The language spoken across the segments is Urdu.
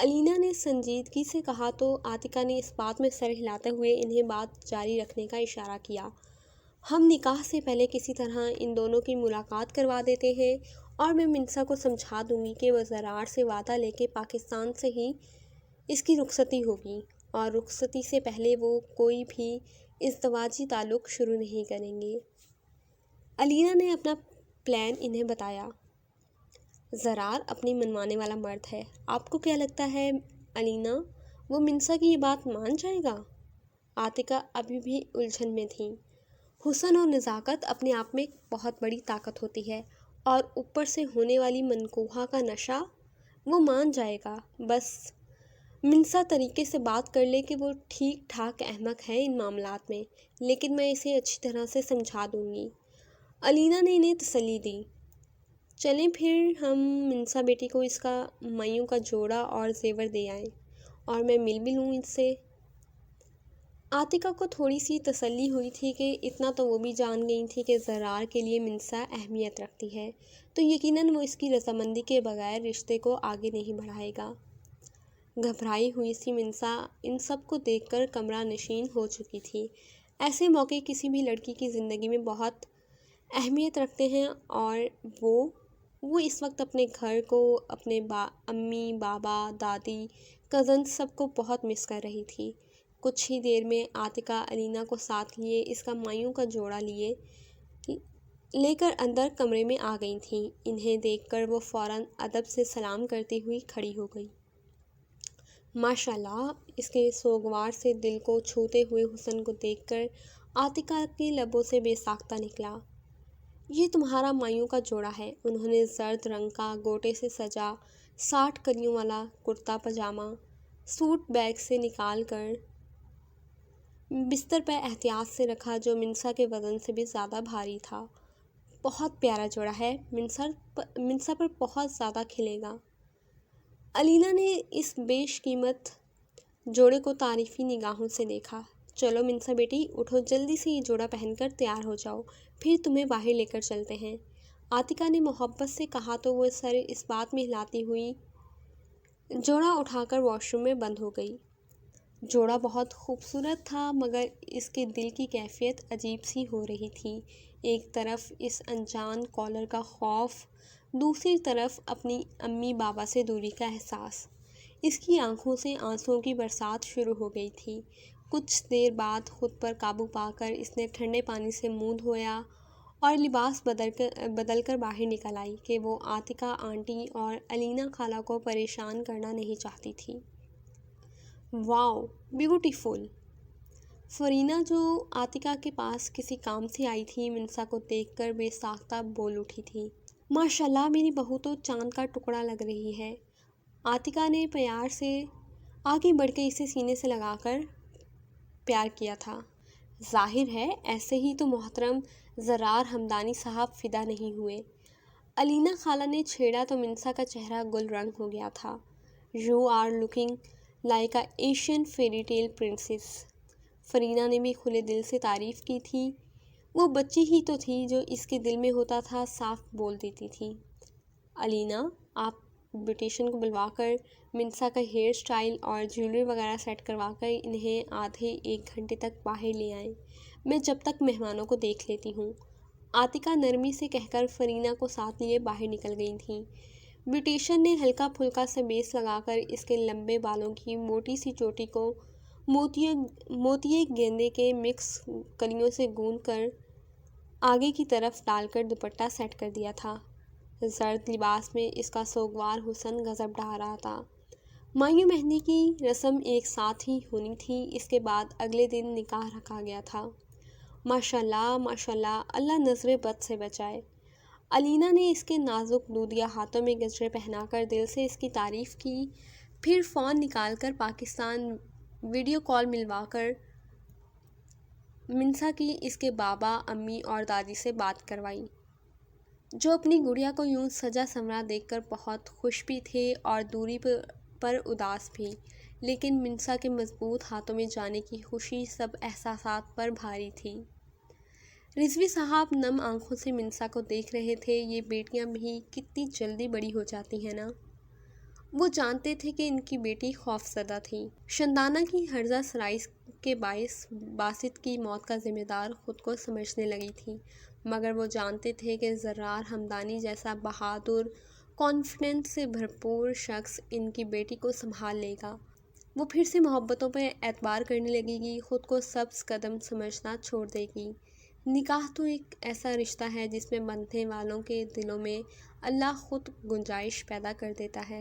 علینا نے سنجیدگی سے کہا تو عاتکہ نے اس بات میں سر ہلاتے ہوئے انہیں بات جاری رکھنے کا اشارہ کیا۔ ہم نکاح سے پہلے کسی طرح ان دونوں کی ملاقات کروا دیتے ہیں اور میں منسا کو سمجھا دوں گی کہ وہ زرار سے وعدہ لے کے پاکستان سے ہی اس کی رخصتی ہوگی اور رخصتی سے پہلے وہ کوئی بھی ازدواجی تعلق شروع نہیں کریں گے۔ علینا نے اپنا پلان انہیں بتایا۔ زرار اپنی منوانے والا مرد ہے، آپ کو کیا لگتا ہے علینا، وہ منسا کی یہ بات مان جائے گا؟ عاتکہ ابھی بھی الجھن میں تھیں۔ حسن اور نزاکت اپنے آپ میں بہت بڑی طاقت ہوتی ہے اور اوپر سے ہونے والی منقوہہ کا نشہ، وہ مان جائے گا، بس منسا طریقے سے بات کر لے کہ وہ ٹھیک ٹھاک احمق ہے ان معاملات میں، لیکن میں اسے اچھی طرح سے سمجھا دوں گی۔ علینا نے انہیں تسلی دی۔ چلیں پھر ہم منسا بیٹی کو اس کا میوں کا جوڑا اور زیور دے آئیں اور میں مل بھی لوں اس سے۔ عاتکہ کو تھوڑی سی تسلی ہوئی تھی کہ اتنا تو وہ بھی جان گئی تھی کہ زرار کے لیے منسا اہمیت رکھتی ہے تو یقیناً وہ اس کی رضامندی کے بغیر رشتے کو آگے نہیں بڑھائے گا۔ گھبرائی ہوئی سی منسا ان سب کو دیکھ کر کمرہ نشین ہو چکی تھی۔ ایسے موقع کسی بھی لڑکی کی زندگی میں بہت اہمیت رکھتے ہیں اور وہ اس وقت اپنے گھر کو، اپنے امی، بابا، دادی، کزنز سب کو بہت مس کر رہی تھی۔ کچھ ہی دیر میں عاتکہ علینا کو ساتھ لیے اس کا مایوں کا جوڑا لے کر اندر کمرے میں آ گئی تھیں۔ انہیں دیکھ کر وہ فوراً ادب سے سلام کرتی ہوئی کھڑی ہو گئی۔ ماشاءاللہ، اس کے سوگوار سے دل کو چھوتے ہوئے حسن کو دیکھ کر عاتکہ کے لبوں سے بے ساختہ نکلا، یہ تمہارا مایوں کا جوڑا ہے۔ انہوں نے زرد رنگ کا گوٹے سے سجا 60 کلیوں والا کرتا پاجامہ سوٹ بیگ سے نکال کر بستر پہ احتیاط سے رکھا، جو منسا کے وزن سے بھی زیادہ بھاری تھا۔ بہت پیارا جوڑا ہے، منسا پر بہت زیادہ کھلے گا۔ علینا نے اس بیش قیمت جوڑے کو تعریفی نگاہوں سے دیکھا۔ چلو منسا بیٹی، اٹھو، جلدی سے یہ جوڑا پہن کر تیار ہو جاؤ، پھر تمہیں باہر لے کر چلتے ہیں۔ عاتکہ نے محبت سے کہا تو وہ سر اس بات میں ہلاتی ہوئی جوڑا اٹھا کر واش روم میں بند ہو گئی۔ جوڑا بہت خوبصورت تھا مگر اس کے دل کی کیفیت عجیب سی ہو رہی تھی۔ ایک طرف اس انجان کالر کا خوف، دوسری طرف اپنی امی بابا سے دوری کا احساس۔ اس کی آنکھوں سے آنسوؤں کی برسات شروع ہو گئی تھی۔ کچھ دیر بعد خود پر قابو پا کر اس نے ٹھنڈے پانی سے منہ دھویا اور لباس بدل کر باہر نکل آئی کہ وہ عاتکہ آنٹی اور علینا خالہ کو پریشان کرنا نہیں چاہتی تھی۔ واو، بیوٹیفل! فرینا، جو عاتکہ کے پاس کسی کام سے آئی تھی، منسا کو دیکھ کر بے ساختہ بول اٹھی تھی۔ ماشاءاللہ، میری بہو تو چاند کا ٹکڑا لگ رہی ہے۔ عاتکہ نے پیار سے آگے بڑھ کے اسے سینے سے لگا کر پیار کیا تھا۔ ظاہر ہے ایسے ہی تو محترم زرار ہمدانی صاحب فدا نہیں ہوئے۔ علینا خالہ نے چھیڑا تو منسا کا چہرہ گل رنگ ہو گیا تھا۔ You are looking like a Asian fairy tale princess. Farina نے بھی کھلے دل سے تعریف کی تھی۔ وہ بچی ہی تو تھی، جو اس کے دل میں ہوتا تھا صاف بول دیتی تھی۔ علینا، آپ بیوٹیشین کو بلوا کر منسا کا ہیئر سٹائل اور جیولری وغیرہ سیٹ کروا کر انہیں آدھے ایک گھنٹے تک باہر لے آئیں، میں جب تک مہمانوں کو دیکھ لیتی ہوں۔ عاتکہ نرمی سے کہہ کر فرینا کو ساتھ لیے باہر نکل گئی تھیں۔ بیوٹیشین نے ہلکا پھلکا سا بیس لگا کر اس کے لمبے بالوں کی موٹی سی چوٹی کو موتیے گیندے کے مکس کلیوں سے گوندھ کر آگے کی طرف ڈال کر دوپٹہ سیٹ کر دیا تھا۔ زرد لباس میں اس کا سوگوار حسن گزب ڈھا رہا تھا۔ مایوں مہندی کی رسم ایک ساتھ ہی ہونی تھی، اس کے بعد اگلے دن نکاح رکھا گیا تھا۔ ماشاءاللہ، ماشاءاللہ، اللہ نظر بد سے بچائے۔ علینا نے اس کے نازک دودیا ہاتھوں میں گجرے پہنا کر دل سے اس کی تعریف کی، پھر فون نکال کر پاکستان ویڈیو کال ملوا کر منسا کی اس کے بابا، امی اور دادی سے بات کروائی، جو اپنی گڑیا کو یوں سجا سنورا دیکھ کر بہت خوش بھی تھے اور دوری پر اداس بھی، لیکن منسا کے مضبوط ہاتھوں میں جانے کی خوشی سب احساسات پر بھاری تھی۔ رضوی صاحب نم آنکھوں سے منسا کو دیکھ رہے تھے۔ یہ بیٹیاں بھی کتنی جلدی بڑی ہو جاتی ہیں نا۔ وہ جانتے تھے کہ ان کی بیٹی خوفزدہ تھی۔ شندانہ کی ہرزہ سرائی کے باعث باسط کی موت کا ذمہ دار خود کو سمجھنے لگی تھی، مگر وہ جانتے تھے کہ زرار ہمدانی جیسا بہادر، کانفیڈنس سے بھرپور شخص ان کی بیٹی کو سنبھال لے گا۔ وہ پھر سے محبتوں پر اعتبار کرنے لگے گی، خود کو سبز قدم سمجھنا چھوڑ دے گی۔ نکاح تو ایک ایسا رشتہ ہے جس میں بندھنے والوں کے دلوں میں اللہ خود گنجائش پیدا کر دیتا ہے۔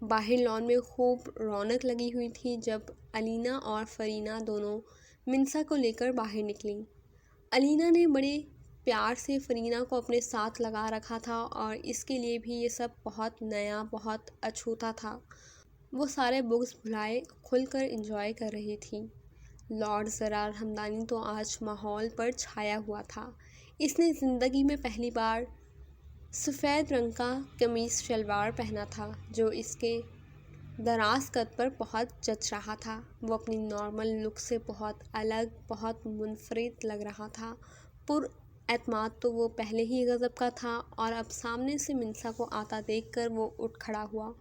باہر لان میں خوب رونق لگی ہوئی تھی جب الینا اور فرینا دونوں منسا کو لے کر باہر نکلیں۔ الینا نے بڑے پیار سے فرینا کو اپنے ساتھ لگا رکھا تھا اور اس کے لیے بھی یہ سب بہت نیا، بہت اچھوتا تھا۔ وہ سارے بغض بھلائے کھل کر انجوائے کر رہی تھی۔ لارڈ زرار ہمدانی تو آج ماحول پر چھایا ہوا تھا۔ اس نے زندگی میں پہلی بار سفید رنگ کا قمیص شلوار پہنا تھا جو اس کے دراز قد پر بہت جچ رہا تھا۔ وہ اپنی نارمل لک سے بہت الگ، بہت منفرد لگ رہا تھا۔ پر اعتماد تو وہ پہلے ہی غضب کا تھا اور اب سامنے سے منسا کو آتا دیکھ کر وہ اٹھ کھڑا ہوا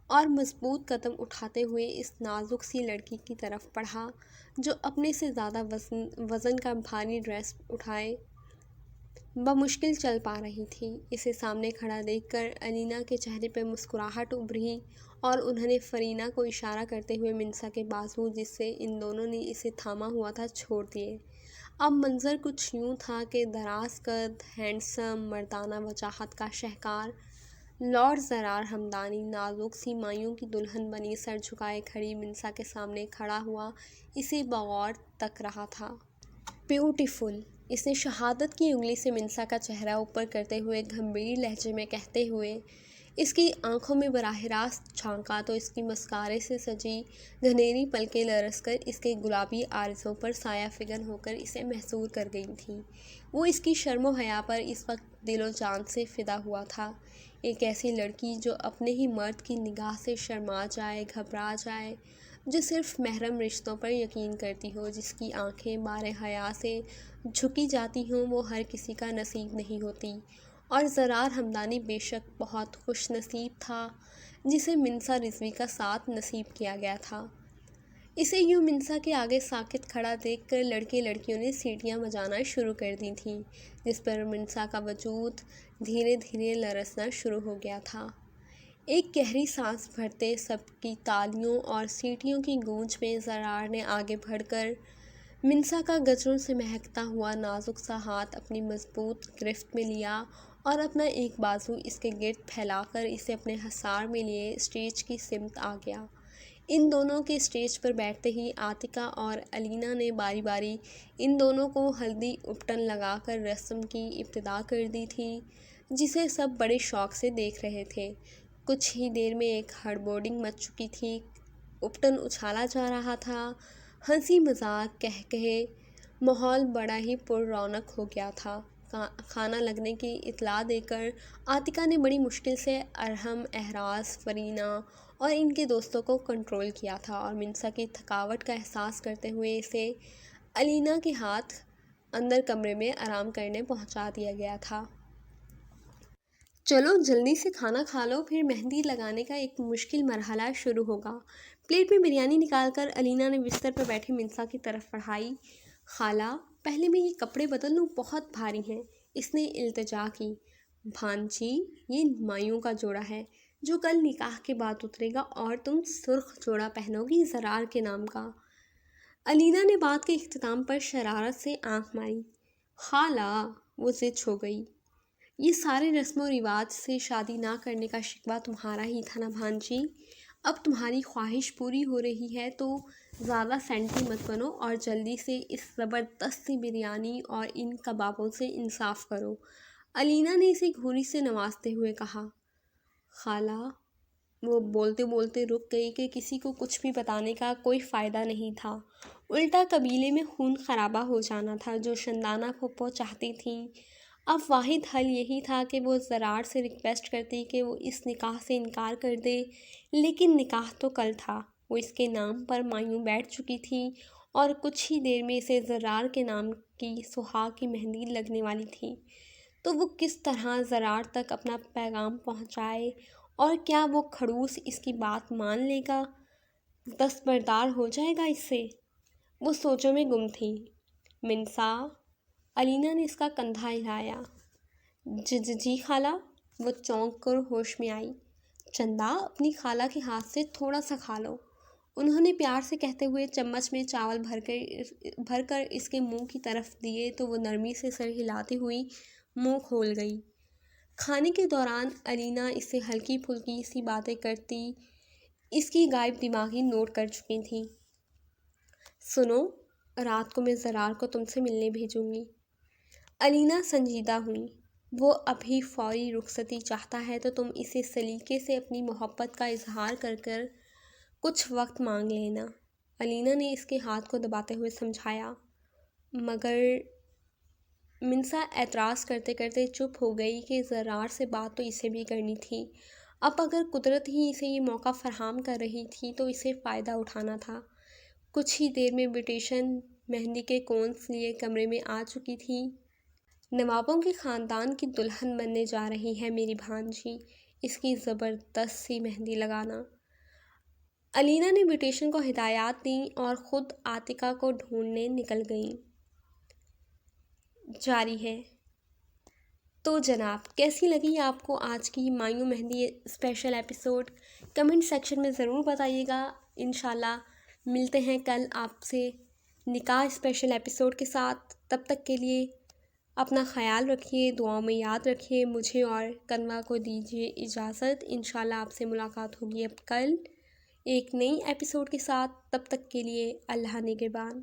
اور مضبوط قدم اٹھاتے ہوئے اس نازک سی لڑکی کی طرف بڑھا جو اپنے سے زیادہ وزن کا بھاری ڈریس اٹھائے بمشکل چل پا رہی تھی۔ اسے سامنے کھڑا دیکھ کر الینا کے چہرے پر مسکراہٹ ابھری اور انہوں نے فرینا کو اشارہ کرتے ہوئے منسا کے بازو جس سے ان دونوں نے اسے تھاما ہوا تھا چھوڑ دیے۔ اب منظر کچھ یوں تھا کہ دراز قد، ہینڈسم، مردانہ وجاہت کا شہکار لارڈ زرار ہمدانی نازک سی مایوں کی دلہن بنی سر جھکائے کھڑی منسا کے سامنے کھڑا ہوا اسے بغور تک رہا تھا۔ بیوٹیفل، اس نے شہادت کی انگلی سے منسا کا چہرہ اوپر کرتے ہوئے گمبھیر لہجے میں کہتے ہوئے اس کی آنکھوں میں براہ راست جھانکا تو اس کی مسکارے سے سجی گھنیری پلکیں لرز کر اس کے گلابی عارضوں پر سایہ فگن ہو کر اسے محصور کر گئی تھیں۔ وہ اس کی شرم و حیا پر اس وقت دل و جان سے فدا ہوا تھا۔ ایک ایسی لڑکی جو اپنے ہی مرد کی نگاہ سے شرما جائے، گھبرا جائے، جو صرف محرم رشتوں پر یقین کرتی ہو، جس کی آنکھیں بار حیا سے جھکی جاتی ہوں، وہ ہر کسی کا نصیب نہیں ہوتی۔ اور زرار ہمدانی بے شک بہت خوش نصیب تھا جسے منسا رضوی کا ساتھ نصیب کیا گیا تھا۔ اسے یوں منسا کے آگے ساکت کھڑا دیکھ کر لڑکے لڑکیوں نے سیٹیاں بجانا شروع کر دی تھیں، جس پر منسا کا وجود دھیرے دھیرے لرزنا شروع ہو گیا تھا۔ ایک گہری سانس بھرتے سب کی تالیوں اور سیٹیوں کی گونج میں زرار نے آگے بڑھ کر منسا کا گجروں سے مہکتا ہوا نازک سا ہاتھ اپنی مضبوط گرفت میں لیا اور اپنا ایک بازو اس کے گرد پھیلا کر اسے اپنے حصار میں لیے اسٹیج کی سمت آ گیا۔ ان دونوں کے اسٹیج پر بیٹھتے ہی عاتکہ اور الینا نے باری باری ان دونوں کو ہلدی اپٹن لگا کر رسم کی ابتدا کر دی تھی جسے سب بڑے شوق سے دیکھ رہے تھے۔ کچھ ہی دیر میں ایک ہڑبورنگ مچ چکی تھی، اپٹن اچھالا جا رہا تھا، ہنسی مذاق قہقہے، ماحول بڑا ہی پر رونق ہو گیا تھا۔ کھانا لگنے کی اطلاع دے کر عاتکہ نے بڑی مشکل سے ارحم، احراز، فرینا اور ان کے دوستوں کو کنٹرول کیا تھا اور منسا کی تھکاوٹ کا احساس کرتے ہوئے اسے الینا کے ہاتھ اندر کمرے میں آرام کرنے پہنچا دیا گیا تھا۔ چلو جلدی سے کھانا کھا لو، پھر مہندی لگانے کا ایک مشکل مرحلہ شروع ہوگا۔ پلیٹ میں بریانی نکال کر الینا نے بستر پر بیٹھی منسا کی طرف بڑھائی۔ خالہ، پہلے میں یہ کپڑے بدل لوں، بہت بھاری ہیں، اس نے التجا کی۔ بھانجی، یہ مایوں کا جوڑا ہے جو کل نکاح کے بعد اترے گا اور تم سرخ جوڑا پہنو گی زرار کے نام کا۔ الینا نے بات کے اختتام پر شرارت سے آنکھ ماری۔ خالہ، وہ ضد ہو گئی، یہ سارے رسم و رواج سے شادی نہ کرنے کا شکوہ تمہارا ہی تھا نا بھانجی؟ اب تمہاری خواہش پوری ہو رہی ہے تو زیادہ سینٹی مت بنو اور جلدی سے اس زبردست سی بریانی اور ان کبابوں سے انصاف کرو۔ الینا نے اسے گھوری سے نوازتے ہوئے کہا۔ خالہ، وہ بولتے بولتے رک گئی کہ کسی کو کچھ بھی بتانے کا کوئی فائدہ نہیں تھا، الٹا قبیلے میں خون خرابہ ہو جانا تھا جو شندانہ پھپھو چاہتی تھیں۔ اب واحد حل یہی تھا کہ وہ زرار سے ریکویسٹ کرتی کہ وہ اس نکاح سے انکار کر دے، لیکن نکاح تو کل تھا، وہ اس کے نام پر مایوں بیٹھ چکی تھی اور کچھ ہی دیر میں اسے زرار کے نام کی سہاگ کی مہندی لگنے والی تھی۔ تو وہ کس طرح زرار تک اپنا پیغام پہنچائے اور کیا وہ کھڑوس اس کی بات مان لے گا، دستبردار ہو جائے گا اس سے؟ وہ سوچوں میں گم تھی۔ منسا، علینا نے اس کا کندھا ہلایا۔ جی خالہ۔ وہ چونک کر ہوش میں آئی۔ چندا، اپنی خالہ کے ہاتھ سے تھوڑا سا کھا لو، انہوں نے پیار سے کہتے ہوئے چمچ میں چاول بھر کر اس کے منہ کی طرف دیے تو وہ نرمی سے سر ہلاتی ہوئی منہ کھول گئی۔ کھانے کے دوران علینا اس سے ہلکی پھلکی سی باتیں کرتی اس کی غائب دماغی نوٹ کر چکی تھیں۔ سنو، رات کو میں زرار کو تم سے ملنے بھیجوں گی۔ علینا سنجیدہ ہوئی۔ وہ ابھی فوری رخصتی چاہتا ہے تو تم اسے سلیقے سے اپنی محبت کا اظہار کر کچھ وقت مانگ لینا، علینا نے اس کے ہاتھ کو دباتے ہوئے سمجھایا۔ مگر منسا اعتراض کرتے کرتے چپ ہو گئی کہ زرار سے بات تو اسے بھی کرنی تھی۔ اب اگر قدرت ہی اسے یہ موقع فراہم کر رہی تھی تو اسے فائدہ اٹھانا تھا۔ کچھ ہی دیر میں بیوٹیشن مہندی کے کونس لیے کمرے میں آ چکی تھی۔ نوابوں کے خاندان کی دلہن بننے جا رہی ہے میری بھانجی، اس کی زبردست سی مہندی لگانا۔ علینا نے بیوٹیشن کو ہدایات دیں اور خود عاتقہ کو ڈھونڈنے نکل گئیں۔ جاری ہے۔ تو جناب، کیسی لگی آپ کو آج کی مایوں مہندی اسپیشل ایپیسوڈ؟ کمنٹ سیکشن میں ضرور بتائیے گا۔ انشاءاللہ ملتے ہیں کل آپ سے نکاح اسپیشل ایپیسوڈ کے ساتھ۔ تب تک کے لیے اپنا خیال رکھیے، دعاؤں میں یاد رکھیے مجھے اور کنوا کو دیجیے اجازت۔ انشاءاللہ آپ سے ملاقات ہوگی اب کل ایک نئی ایپیسوڈ کے ساتھ۔ تب تک کے لیے اللہ نگہبان۔